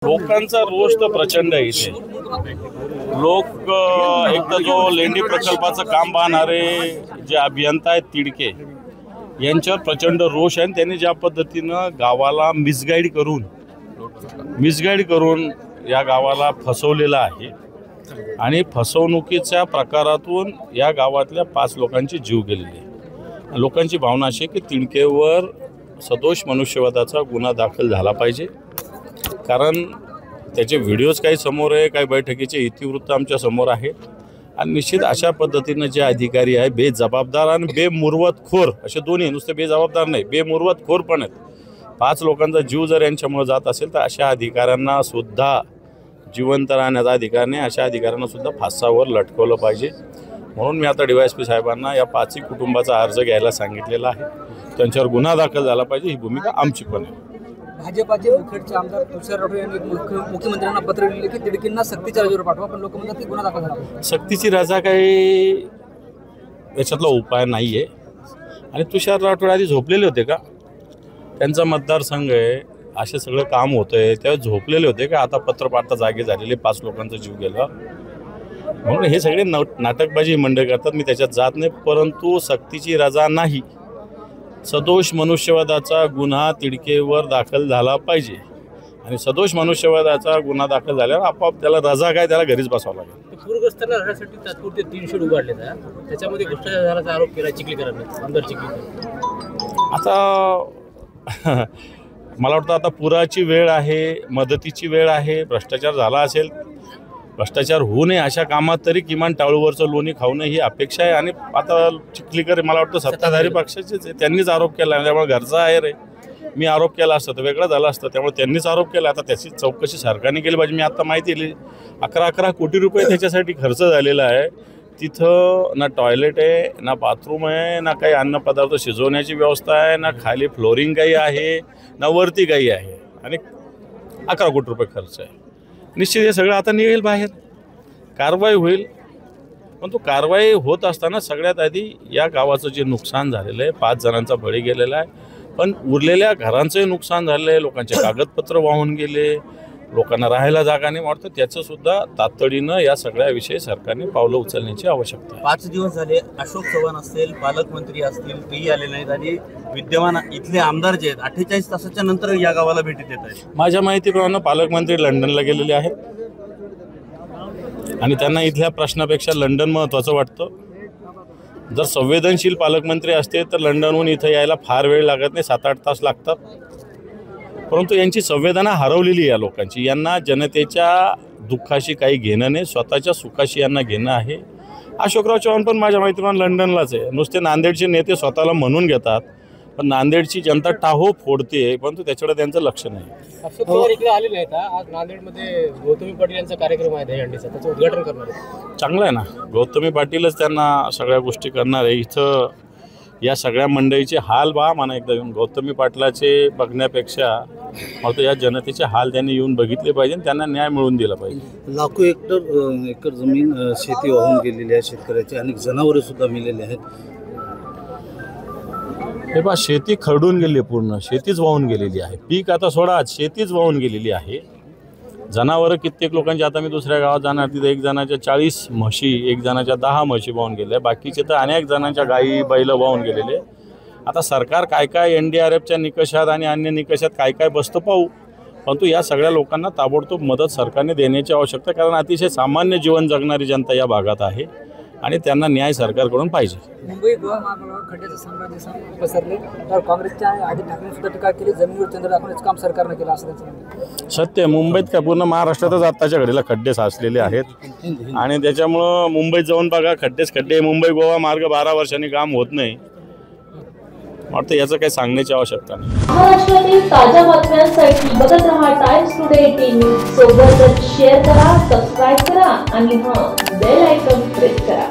लोकांचा रोष तर प्रचंड आहे इथे। लोक एक तर जो लेंडी प्रकल्पाचं काम पाहणारे जे अभियंता आहेत तिडके यांच्यावर प्रचंड रोष आहे। त्यांनी ज्या पद्धतीनं गावाला मिसगाईड करून या गावाला फसवलेलं आहे आणि फसवणुकीच्या प्रकारातून या गावातल्या 5 लोकांचे जीव गेलेले आहे। लोकांची भावना अशी की तिडकेवर सदोष मनुष्यवधाचा गुन्हा दाखल झाला पाहिजे, कारण त्याचे व्हिडिओज काही समोर आहे, काही बैठकीचे इतिवृत्त आमच्या समोर आहेत आणि निश्चित अशा पद्धतीनं जे अधिकारी आहे बेजबाबदार आणि बेमुरवतखोर असे दोन्ही, नुसते बेजबाबदार नाही बेमुरवतखोर पण आहेत। 5 लोकांचा जीव जर यांच्यामुळे जात असेल तर अशा अधिकाऱ्यांना सुद्धा जिवंत राहण्याचा अधिकार नाही, अशा अधिकाऱ्यांना सुद्धा फासावर लटकवलं पाहिजे। म्हणून मी आता DYSP साहेबांना या 5ही कुटुंबाचा अर्ज घ्यायला सांगितलेला आहे, त्यांच्यावर गुन्हा दाखल झाला पाहिजे, ही भूमिका आमची पण आहे। भाजपाचे मुखेडचे आमदार तुषार राठोड यांनी मुख्यमंत्र्यांना पत्र लिहिले की तिडकींना सक्तीच्या रजेवर पाठवा, पण लोक म्हणतात की गुन्हा दाखल झाला। सक्तीची रजा काही याच्यातला उपाय नाही आहे आणि तुषार राठोड आधी झोपलेले होते का? त्यांचा मतदारसंघ आहे, असे सगळं काम होतं आहे, तेव्हा झोपलेले होते का? आता पत्र पाठता जागे झालेले, 5 लोकांचा जीव गेला म्हणून हे सगळे नाटकबाजी मंडळ करतात, मी त्याच्यात जात नाही। परंतु सक्तीची रजा नाही, सदोष मनुष्यवधाचा गुन्हा तिडकेवर दाखल झाला पाहिजे आणि सदोष मनुष्यवधाचा गुन्हा दाखल झाल्यावर आपोआप त्याला रजा काय, त्याला घरीच बसावं लागेल। पूरग्रस्तांना राहण्यासाठी तात्पुरते 3 शेड उभारले जातात, त्याच्यामध्ये भ्रष्टाचाराचा आरोप केला चिखलीकरांनी, आमदार चिखलीकर। आता मला वाटतं आता पुराची वेळ आहे, मदतीची वेळ आहे, भ्रष्टाचार झाला असेल, भ्रष्टाचार होऊ नये अशा कामात तरी किमान टाळूवरचं लोणी खाऊ नये ही अपेक्षा आहे। आणि आता चिखलीकर मला वाटतं सत्ताधारी पक्षाचेच आहे, त्यांनीच आरोप केला, त्यामुळे घरचा आहे रे, मी आरोप केला असतं तर वेगळं झालं असतं, त्यामुळे त्यांनीच आरोप केला। आता त्याची चौकशी सरकारने केली पाहिजे। मी आता माहिती दिली 11 कोटी रुपये त्याच्यासाठी खर्च झालेला आहे। तिथं ना टॉयलेट आहे, ना बाथरूम आहे, ना काही अन्नपदार्थ शिजवण्याची व्यवस्था आहे, ना खाली फ्लोरिंग काही आहे, ना वरती काही आहे आणि 11 कोटी रुपये खर्च आहे। निश्चित हे सगळं आता निघेल बाहेर, कारवाई होईल, पण तो कारवाई होत असताना सगळ्यात आधी या गावाचं जे नुकसान झालेलं आहे, 5 जणांचा बळी गेलेला आहे, पण उरलेल्या घरांचंही नुकसान झालं आहे, लोकांचे कागदपत्र वाहून गेले, लोकांना राहायला जागा नाही, वाटतं त्याचंसुद्धा तातडीनं या सगळ्याविषयी सरकारने पावलं उचलण्याची आवश्यकता आहे। 5 दिवस झाले अशोक चव्हाण असतील, पालकमंत्री असतील, तेही आले नाहीत आणि विद्यमान इथले आमदार जे आहेत 48 तासाच्या नंतर या गावाला भेटी देत आहेत। माझ्या माहितीप्रमाणे पालकमंत्री लंडनला गेलेले आहेत आणि त्यांना इथल्या प्रश्नापेक्षा लंडन महत्त्वाचं वाटतं। जर संवेदनशील पालकमंत्री असते तर लंडनहून इथं यायला फार वेळ लागत नाही, 7-8 तास लागतात, परंतु यांची संवेदना हरवलेली आहे या लोकांची। यांना जनतेच्या दुःखाशी काही घेणं नाही, स्वतःच्या सुखाशी यांना घेणं आहे। अशोकराव चव्हाण पण माझ्या माहितीप्रमाणे लंडनलाच आहे। नुसते नांदेडचे नेते स्वतःला म्हणून घेतात, पण नांदेडची जनता टाहो फोडते, परंतु त्याच्याकडे त्यांचं लक्ष नाही। अशोक चव्हाण इकडे आले नाहीत, आज नांदेडमध्ये गौतमी पाटील यांचा कार्यक्रम आहे दहीहंडीचा, त्याचं उद्घाटन करणार आहे। चांगलं आहे ना, गौतमी पाटीलच त्यांना सगळ्या गोष्टी करणार आहे। इथं या सगळ्या मंडळीचे हाल म्हणा एकदा येऊन, गौतमी पाटलाचे बघण्यापेक्षा मला या जनतेचे हाल त्यांनी येऊन बघितले पाहिजे, त्यांना न्याय मिळवून दिला पाहिजे। लाखो एकर जमीन शेती वाहून गेलेली आहे, शेतकऱ्याचे अनेक जनावरे सुद्धा मेलेले आहेत। हे पहा, शेती खरडून गेली आहे, पूर्ण शेतीच वाहून गेलेली आहे। पीक आता सोडा, शेतीच वाहून गेलेली आहे। जनावरं कित्येक लोकांची, आता मी दुसऱ्या गावात जाणार तिथे एक जणाच्या 40 म्हशी, एक जणाच्या 10 म्हशी वाहून गेल्या, बाकीचे तर अनेक जणांच्या गायी बैल वाहून गेलेले। आता सरकार काय काय NDRFच्या निकषात आणि अन्य निकषात काय काय बसतं पाहू, परंतु या सगळ्या लोकांना ताबडतोब मदत सरकारने देण्याची आवश्यकता, कारण अतिशय सामान्य जीवन जगणारी जनता या भागात आहे आणि त्यांना न्याय सरकारकडून पाहिजे। मुंबई गोवा महामार्गावर खड्ड्याचं साम्राज्य पसरले, तर काँग्रेसच्या आदित्य ठाकरेंनी सुद्धा टीका केली, जमिनीवर चंद्र दाखवण्याचं काम सरकारनं केलं असं त्यांचं म्हणणं। सत्य, मुंबईत काय पूर्ण महाराष्ट्रातच आत्ताच्या घडीला खड्डे साचलेले आहेत आणि त्याच्यामुळं मुंबईत जाऊन बघा, खड्डे। मुंबई गोवा मार्ग 12 वर्षांनी काम होत नाही, वाटतं याचं काही सांगण्याची आवश्यकता नाही। महाराष्ट्रातील ताज्या बातम्यांसाठी बघत रहा टाइम्स टुडे 18 न्यूज। सोबतच शेअर करा, सबस्क्राईब करा आणि बेल आयकॉन प्रेस करा।